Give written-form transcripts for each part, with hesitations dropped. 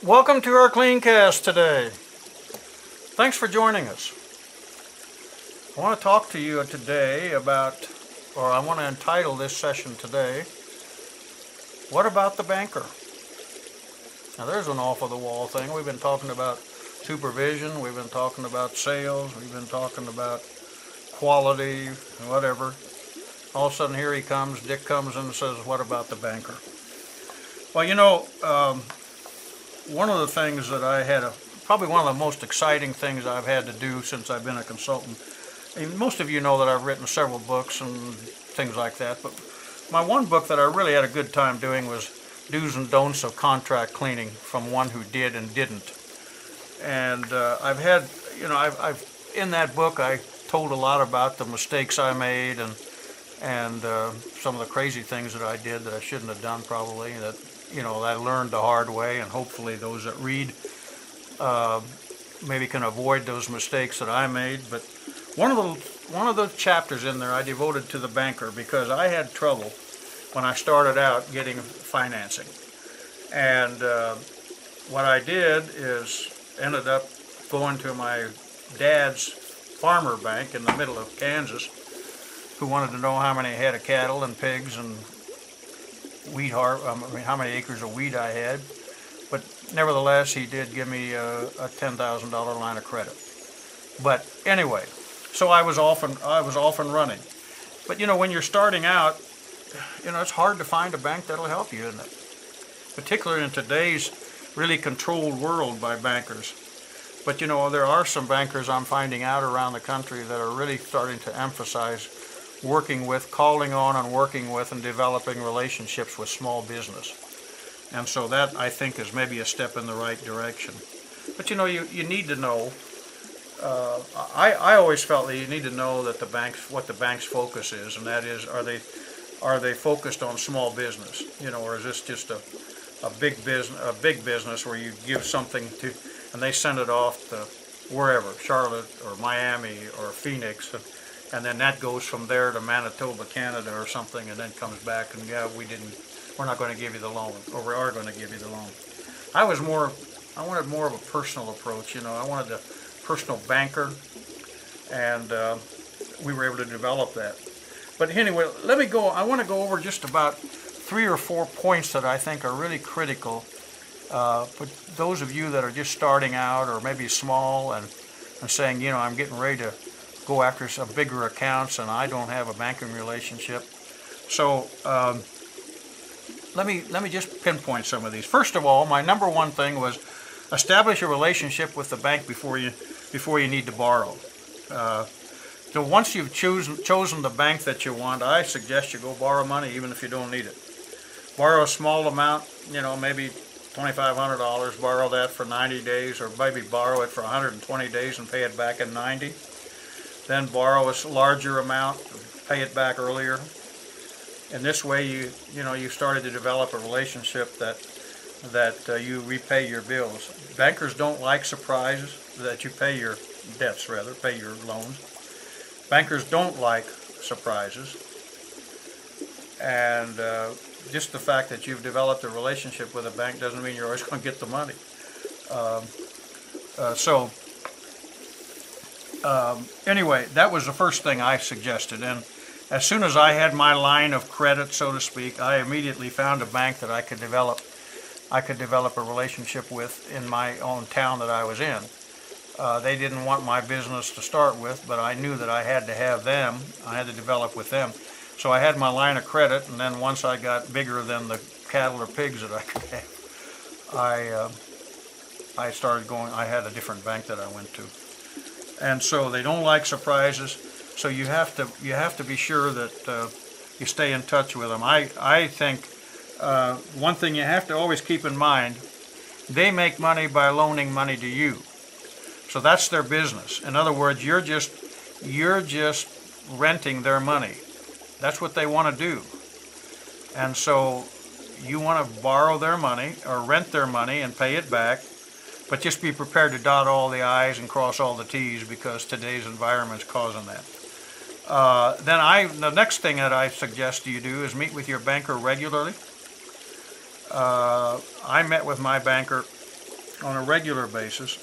Welcome to our Cleancast today. Thanks for joining us. I want to talk to you today about, or I want to entitle this session today, What About the Banker? Now there's an off-of-the-wall thing. We've been talking about supervision, we've been talking about sales, we've been talking about quality, whatever. All of a sudden here he comes, Dick comes in and says, what about the banker? Well, one of the things that probably one of the most exciting things I've had to do since I've been a consultant, and most of you know that I've written several books and things like that, but my one book that I really had a good time doing was Do's and Don'ts of Contract Cleaning from one who did and didn't. And I've in that book I told a lot about the mistakes I made and some of the crazy things that I did that I shouldn't have done probably, that I learned the hard way, and hopefully those that read maybe can avoid those mistakes that I made. But one of the chapters in there I devoted to the banker, because I had trouble when I started out getting financing. And what I did is ended up going to my dad's farmer bank in the middle of Kansas, who wanted to know how many head of cattle and pigs and how many acres of wheat I had. But nevertheless, he did give me a $10,000 line of credit. But anyway, so I was off and running. But when you're starting out, it's hard to find a bank that'll help you, isn't it? Particularly in today's really controlled world by bankers. But there are some bankers I'm finding out around the country that are really starting to emphasize calling on and working with and developing relationships with small business. And so that, I think, is maybe a step in the right direction. But you need to know, I always felt that you need to know that what the bank's focus is, and that is, are they focused on small business, or is this just a big business where you give something to, and they send it off to wherever, Charlotte or Miami or Phoenix, and then that goes from there to Manitoba, Canada or something, and then comes back and we're not going to give you the loan, or we are going to give you the loan. I wanted more of a personal approach, I wanted a personal banker, and we were able to develop that. But anyway, I want to go over just about 3 or 4 points that I think are really critical for those of you that are just starting out or maybe small and saying, I'm getting ready to go after some bigger accounts and I don't have a banking relationship. So let me just pinpoint some of these. First of all, my number one thing was establish a relationship with the bank before you need to borrow. So once you've chosen the bank that you want, I suggest you go borrow money even if you don't need it. Borrow a small amount, maybe $2,500, borrow that for 90 days, or maybe borrow it for 120 days and pay it back in 90. Then borrow a larger amount, pay it back earlier. And this way you started to develop a relationship that you repay your bills. Bankers don't like surprises, that you pay your debts rather, pay your loans. Bankers don't like surprises. And just the fact that you've developed a relationship with a bank doesn't mean you're always going to get the money. Anyway, that was the first thing I suggested. And as soon as I had my line of credit, so to speak, I immediately found a bank that I could develop a relationship with in my own town that I was in. They didn't want my business to start with, but I knew that I had to have them. I had to develop with them. So I had my line of credit, and then once I got bigger than the cattle or pigs that I could have, I started going. I had a different bank that I went to, and so they don't like surprises. So you have to be sure that you stay in touch with them. I think one thing you have to always keep in mind: they make money by loaning money to you. So that's their business. In other words, you're just renting their money. That's what they want to do. And so you want to borrow their money or rent their money and pay it back, but just be prepared to dot all the I's and cross all the T's, because today's environment's causing that. The next thing that I suggest you do is meet with your banker regularly. I met with my banker on a regular basis.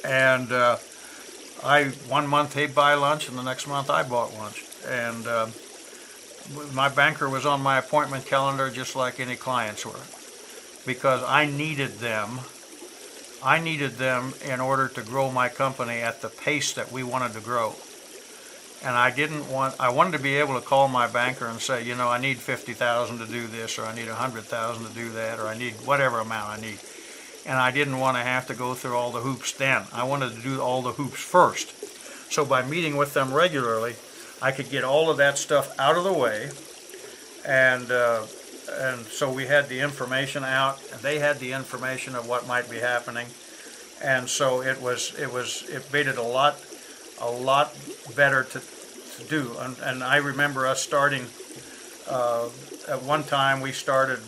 And one month he'd buy lunch, and the next month I bought lunch. And my banker was on my appointment calendar just like any clients were, because I needed them. I needed them in order to grow my company at the pace that we wanted to grow. And I wanted to be able to call my banker and say, you know, I need $50,000 to do this, or I need $100,000 to do that, or I need whatever amount I need. And I didn't want to have to go through all the hoops then. I wanted to do all the hoops first. So by meeting with them regularly, I could get all of that stuff out of the way. And so we had the information out, and they had the information of what might be happening. And so it made it a lot better to do. And I remember us starting, at one time we started,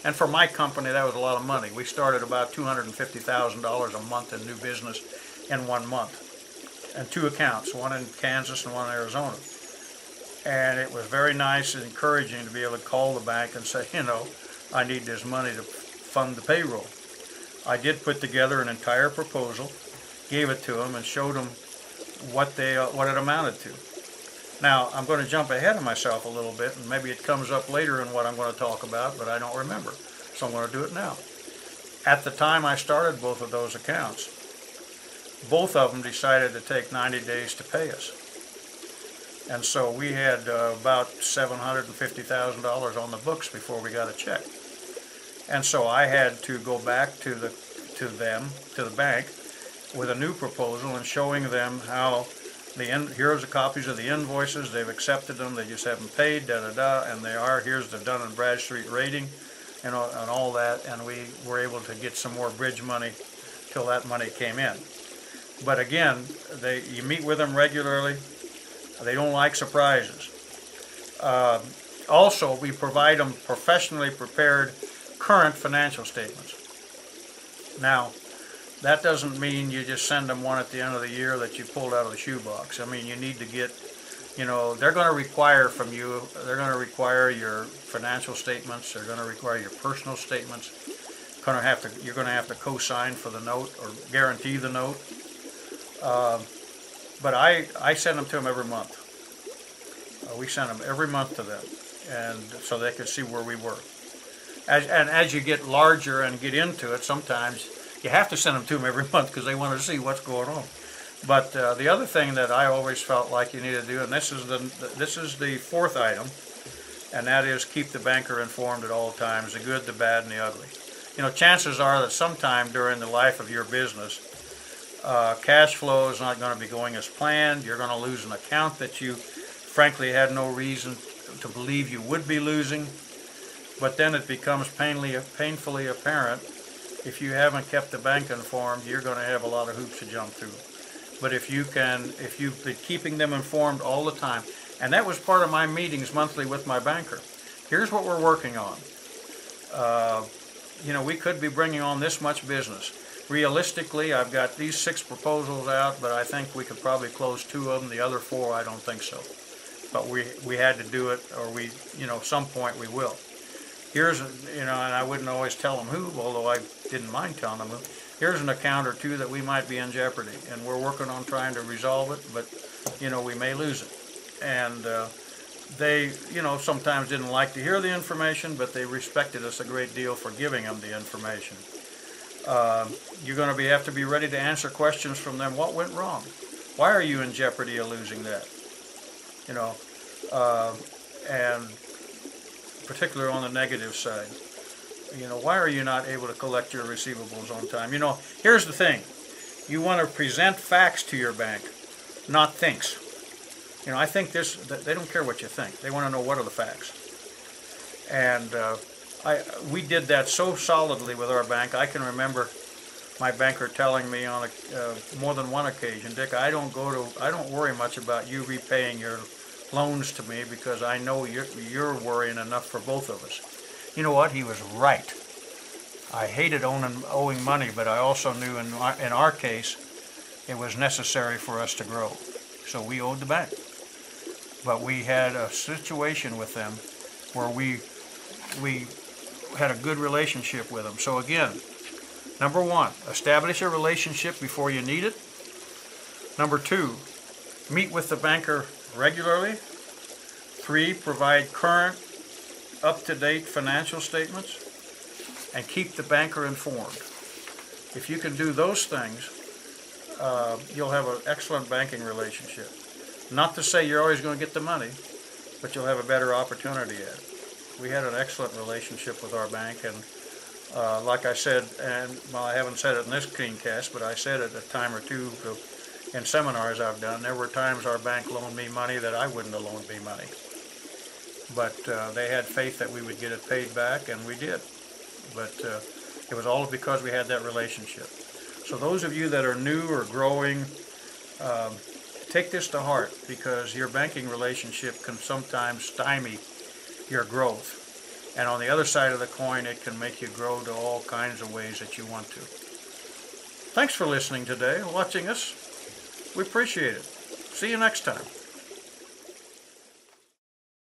and for my company that was a lot of money. We started about $250,000 a month in new business in 1 month. And 2 accounts, one in Kansas and one in Arizona. And it was very nice and encouraging to be able to call the bank and say, you know, I need this money to fund the payroll. I did put together an entire proposal, gave it to them, and showed them what it amounted to. Now, I'm going to jump ahead of myself a little bit, and maybe it comes up later in what I'm going to talk about, but I don't remember. So I'm going to do it now. At the time I started both of those accounts, both of them decided to take 90 days to pay us. And so we had about $750,000 on the books before we got a check. And so I had to go back to the bank, with a new proposal and showing them how here's the copies of the invoices, they've accepted them, they just haven't paid, and here's the Dun & Bradstreet rating, and all that, and we were able to get some more bridge money till that money came in. But again, you meet with them regularly. They don't like surprises. Also, we provide them professionally prepared current financial statements. Now, that doesn't mean you just send them one at the end of the year that you pulled out of the shoebox. I mean, you need to get, they're going to require from you, they're going to require your financial statements, they're going to require your personal statements. You're going to have to co-sign for the note or guarantee the note. But I send them to them every month. We sent them every month to them, and so they could see where we were. As you get larger and get into it, sometimes you have to send them to them every month because they want to see what's going on. But the other thing that I always felt like you need to do, and this is the fourth item, and that is keep the banker informed at all times, the good, the bad, and the ugly. Chances are that sometime during the life of your business, cash flow is not going to be going as planned. You're going to lose an account that you frankly had no reason to believe you would be losing. But then it becomes painfully apparent, if you haven't kept the bank informed, you're going to have a lot of hoops to jump through. But if you've been keeping them informed all the time, and that was part of my meetings monthly with my banker. Here's what we're working on. We could be bringing on this much business. Realistically, I've got these 6 proposals out, but I think we could probably close 2 of them. The other 4, I don't think so. But we had to do it, or some point we will. And I wouldn't always tell them who, although I didn't mind telling them who. Here's an account or 2 that we might be in jeopardy, and we're working on trying to resolve it, but, we may lose it. And they, sometimes didn't like to hear the information, but they respected us a great deal for giving them the information. You're going to have to be ready to answer questions from them. What went wrong? Why are you in jeopardy of losing that? And particularly on the negative side. Why are you not able to collect your receivables on time? Here's the thing. You want to present facts to your bank, not thinks. I think they don't care what you think. They want to know what are the facts. And we did that so solidly with our bank. I can remember my banker telling me on more than one occasion, Dick, I don't worry much about you repaying your loans to me because I know you're worrying enough for both of us. You know what? He was right. I hated owing money, but I also knew in our case it was necessary for us to grow. So we owed the bank. But we had a situation with them where we had a good relationship with them. So again, Number one, establish a relationship before you need it. Number two, meet with the banker regularly. 3, provide current, up-to-date financial statements, and keep the banker informed. If you can do those things, you'll have an excellent banking relationship. Not to say you're always going to get the money, but you'll have a better opportunity at it. We had an excellent relationship with our bank, and like I said, and well, I haven't said it in this Keencast, but I said it a time or two in seminars I've done. There were times our bank loaned me money that I wouldn't have loaned me money. But they had faith that we would get it paid back, and we did. But it was all because we had that relationship. So those of you that are new or growing, take this to heart, because your banking relationship can sometimes stymie your growth. And on the other side of the coin, it can make you grow to all kinds of ways that you want to. Thanks for listening today and watching us. We appreciate it. See you next time.